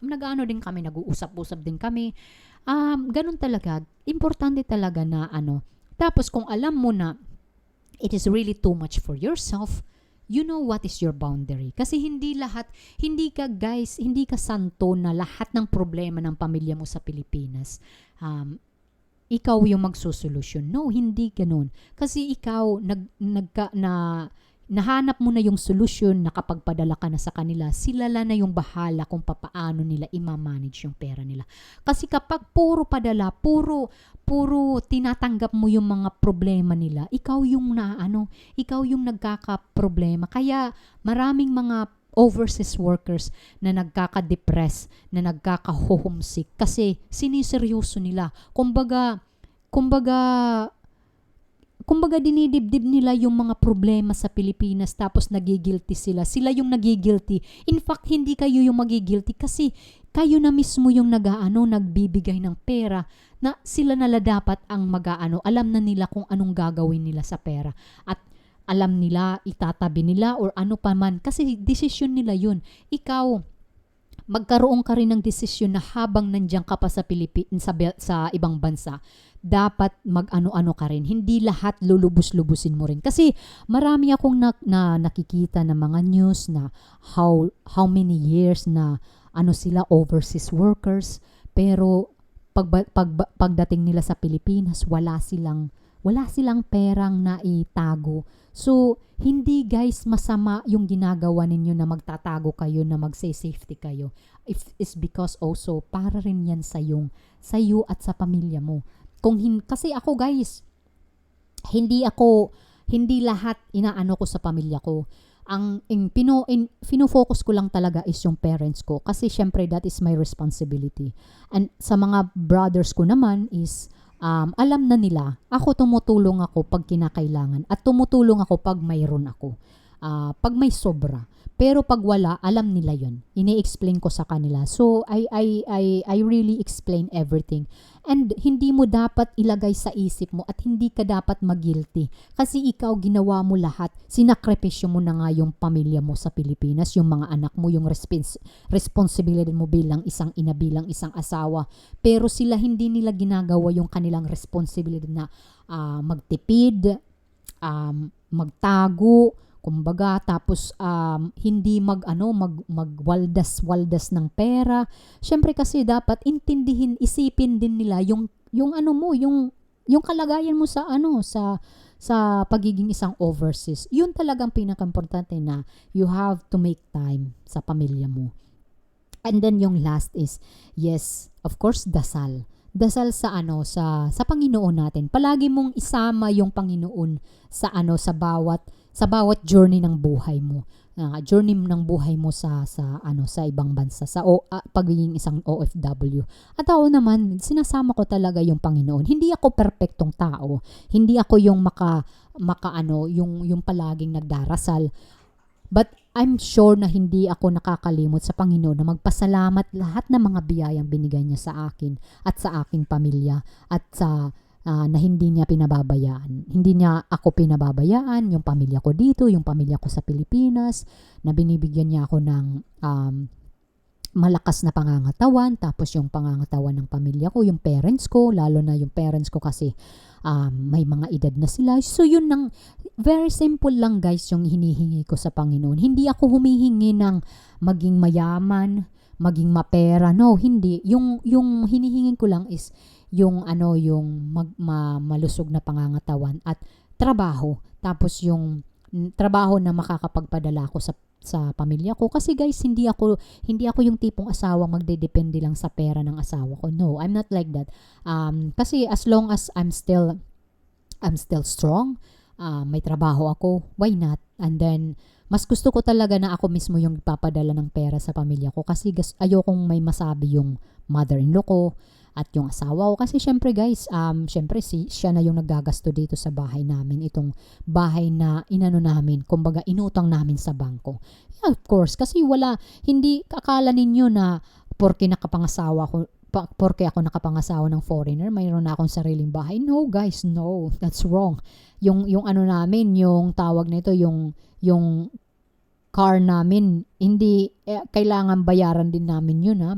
nag-ano din kami, nag-uusap-usap din kami. Ganun talaga, importante talaga na ano. Tapos kung alam mo na it is really too much for yourself, you know what is your boundary. Kasi hindi ka santo na lahat ng problema ng pamilya mo sa Pilipinas, um, ikaw yung magsosolusyon. No, hindi ganun. Kasi ikaw, nahanap mo na yung solusyon, nakapagpadala ka na sa kanila, sila na yung bahala kung papaano nila i-manage yung pera nila. Kasi kapag puro padala, puro tinatanggap mo yung mga problema nila, ikaw yung nagkakaproblema. Kaya maraming mga overseas workers na nagkaka-depress, na nagkaka-homesick kasi siniseryoso nila. Kumbaga dinidibdib nila yung mga problema sa Pilipinas tapos nagigilty sila. Sila yung nagigilty. In fact, hindi kayo yung magigilty kasi kayo na mismo yung nagbibigay ng pera na sila nala dapat ang alam na nila kung anong gagawin nila sa pera. At alam nila, itatabi nila or ano pa man. Kasi desisyon nila yun. Ikaw, magkaroon ka rin ng desisyon na habang nandiyan ka pa sa sa ibang bansa, dapat mag-ano-ano ka rin. Hindi lahat lulubos-lubusin mo rin. Kasi marami akong nakikita na mga news na how many years na sila overseas workers, pero pagdating nila sa Pilipinas, wala silang perang naitago. So, hindi guys masama yung ginagawa ninyo na magtatago kayo, na magse-safety kayo. It's because also para rin yan sayo at sa pamilya mo. Kasi ako guys, hindi lahat inaano ko sa pamilya ko. Ang fino-focus ko lang talaga is yung parents ko kasi syempre that is my responsibility. And sa mga brothers ko naman is alam na nila, ako tumutulong ako pag kinakailangan at tumutulong ako pag mayroon ako. Pag may sobra. Pero pag wala, alam nila yon. Ini-explain ko sa kanila. So, I really explain everything. And hindi mo dapat ilagay sa isip mo at hindi ka dapat mag-guilty. Kasi ikaw, ginawa mo lahat. Sinakripisyo mo na nga yung pamilya mo sa Pilipinas, yung mga anak mo, yung responsibility mo bilang isang ina, bilang isang asawa. Pero sila hindi nila ginagawa yung kanilang responsibility na magtipid, magtago, kumbaga, tapos hindi magwaldas-waldas ng pera. Syempre kasi dapat isipin din nila yung kalagayan mo sa pagiging isang overseas. Yun talagang pinaka-importante na you have to make time sa pamilya mo. And then yung last is, yes, of course, dasal. Dasal sa Panginoon natin. Palagi mong isama yung Panginoon sa bawat journey ng buhay mo. Journey ng buhay mo sa ibang bansa, pagiging isang OFW. At ako naman, sinasama ko talaga yung Panginoon. Hindi ako perpektong tao. Hindi ako yung yung palaging nagdarasal. But I'm sure na hindi ako nakakalimot sa Panginoon na magpasalamat lahat ng mga biyayang binigay niya sa akin at sa aking pamilya at na hindi niya pinababayaan. Hindi niya ako pinababayaan, yung pamilya ko dito, yung pamilya ko sa Pilipinas, na binibigyan niya ako ng malakas na pangangatawan, tapos yung pangangatawan ng pamilya ko, yung parents ko, lalo na yung parents ko kasi may mga edad na sila. So yun very simple lang guys yung hinihingi ko sa Panginoon. Hindi ako humihingi ng maging mayaman, maging mapera. No, hindi. Yung hinihingi ko lang is yung malusog na pangangatawan at trabaho. Tapos yung trabaho na makakapagpadala ko sa pamilya ko. Kasi guys, hindi ako yung tipong asawang magdedepende lang sa pera ng asawa ko. No, I'm not like that. Kasi as long as I'm still strong, may trabaho ako, why not? And then, mas gusto ko talaga na ako mismo yung ipapadala ng pera sa pamilya ko kasi ayokong may masabi yung mother-in-law ko at yung asawa ko. Kasi syempre guys, siya na yung naggagasto dito sa bahay namin. Itong bahay na namin, kumbaga inutang namin sa bangko. Yeah, of course, kasi hindi akala ninyo na porke ako nakapangasawa ng foreigner, mayroon na akong sariling bahay. No guys, no, that's wrong. Yung namin, yung tawag nito, yung car namin, hindi, kailangan bayaran din namin yun ha.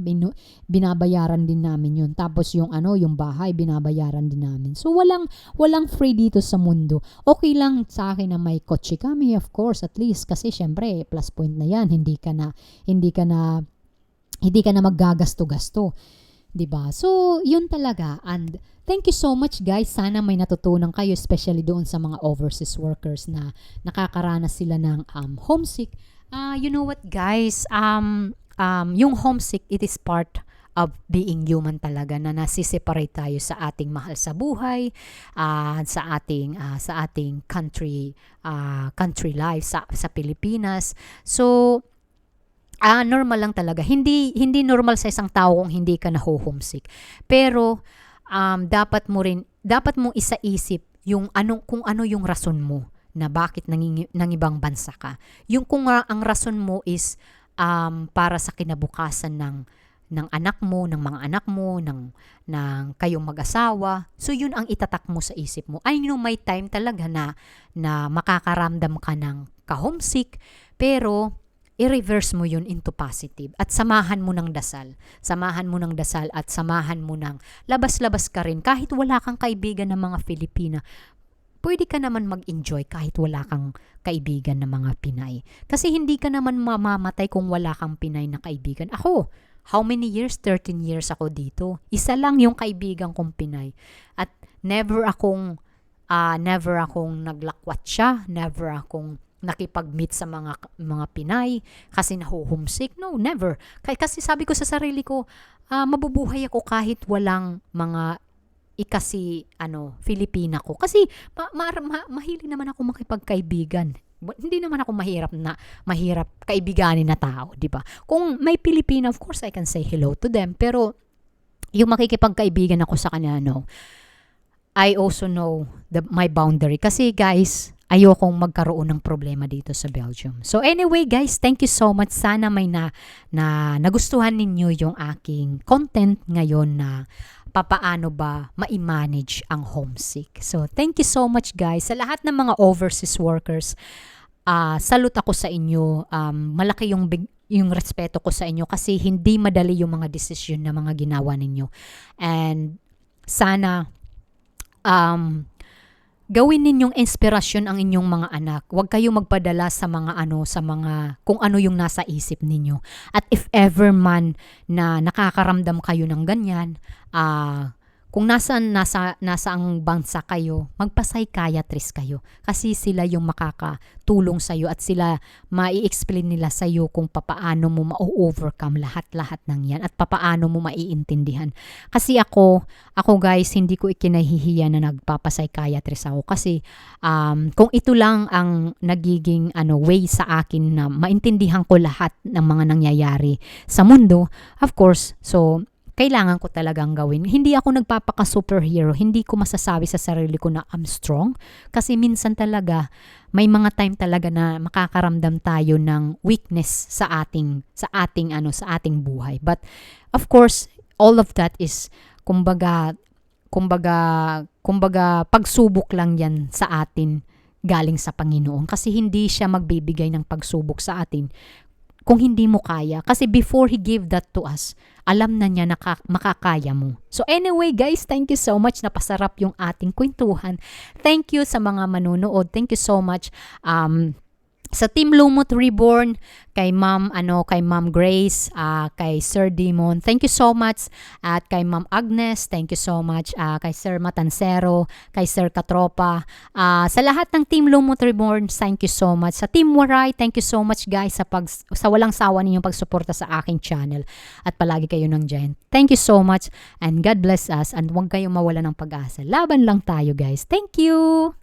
Binabayaran din namin yun. Tapos yung yung bahay, binabayaran din namin. So walang free dito sa mundo. Okay lang sa akin na may kotse kami, of course, at least. Kasi syempre, plus point na yan. Hindi ka na maggagasto-gasto. 'Di ba? So, yun talaga. And thank you so much guys. Sana may natutunan kayo, especially doon sa mga overseas workers na nakakaranas sila ng homesick. You know what guys? Yung homesick, it is part of being human talaga, na nasiseparate tayo sa ating mahal sa buhay, sa ating country life sa Pilipinas. So, normal lang talaga. Hindi normal sa isang tao kung hindi ka na-homesick. Pero dapat mo isaisip kung ano yung rason mo na bakit nangibang bansa ka. Yung kung ang rason mo is para sa kinabukasan ng anak mo, ng mga anak mo, ng kayong mag-asawa. So yun ang itatak mo sa isip mo. I know may time talaga na makakaramdam ka ng ka-homesick, pero i-reverse mo yun into positive at samahan mo ng dasal. Samahan mo ng dasal at samahan mo ng labas-labas ka rin. Kahit wala kang kaibigan ng mga Filipina, pwede ka naman mag-enjoy kahit wala kang kaibigan ng mga Pinay. Kasi hindi ka naman mamamatay kung wala kang Pinay na kaibigan. Ako, how many years? 13 years ako dito. Isa lang yung kaibigan kong Pinay. At never akong naglakwat siya. Never akong nakipag-meet sa mga Pinay kasi naho-homesick. No, never. Kasi sabi ko sa sarili ko, mabubuhay ako kahit walang mga Filipina ko. Kasi mahilig naman ako makipagkaibigan. Hindi naman ako mahirap kaibiganin na tao, di ba? Kung may Pilipina, of course I can say hello to them, pero yung makikipagkaibigan ako sa kanya, no. I also know my boundary. Kasi guys, ayokong magkaroon ng problema dito sa Belgium. So anyway guys, thank you so much. Sana may nagustuhan ninyo yung aking content ngayon na papaano ba ma-manage ang homesick. So thank you so much guys. Sa lahat ng mga overseas workers, salute ako sa inyo. Malaki yung respeto ko sa inyo kasi hindi madali yung mga decision na mga ginawa ninyo. And sana gawin ninyong inspirasyon ang inyong mga anak. Huwag kayong magpadala sa mga kung ano yung nasa isip ninyo. At if ever man na nakakaramdam kayo ng ganyan, kung nasa ang bansa kayo, magpa-psychiatrist kayo. Kasi sila yung makakatulong sa'yo at sila mai-explain nila sa'yo kung papaano mo ma-overcome lahat-lahat ng yan at papaano mo maiintindihan. Kasi ako guys, hindi ko ikinahihiya na nagpapa-psychiatrist ako. Kasi kung ito lang ang nagiging way sa akin na maintindihan ko lahat ng mga nangyayari sa mundo, of course, so kailangan ko talagang gawin. Hindi ako nagpapaka-superhero. Hindi ko masasabi sa sarili ko na I'm strong. Kasi minsan talaga, may mga time talaga na makakaramdam tayo ng weakness sa ating buhay. But, of course, all of that is, kumbaga, pagsubok lang yan sa atin galing sa Panginoon. Kasi hindi siya magbibigay ng pagsubok sa atin kung hindi mo kaya. Kasi before He gave that to us, alam na niya na makakaya mo. So anyway guys, thank you so much. Napasarap yung ating kwentuhan. Thank you sa mga manunood. Thank you so much. Sa Team Lumot Reborn, kay Ma'am Grace, kay Sir Dimon, thank you so much. At kay Ma'am Agnes, thank you so much. Kay Sir Matansero, kay Sir Katropa. Sa lahat ng Team Lumot Reborn, thank you so much. Sa Team Waray, thank you so much guys sa walang sawa ninyong pagsuporta sa aking channel. At palagi kayo ng giant. Thank you so much and God bless us and huwag kayong mawala ng pag-asa. Laban lang tayo guys. Thank you!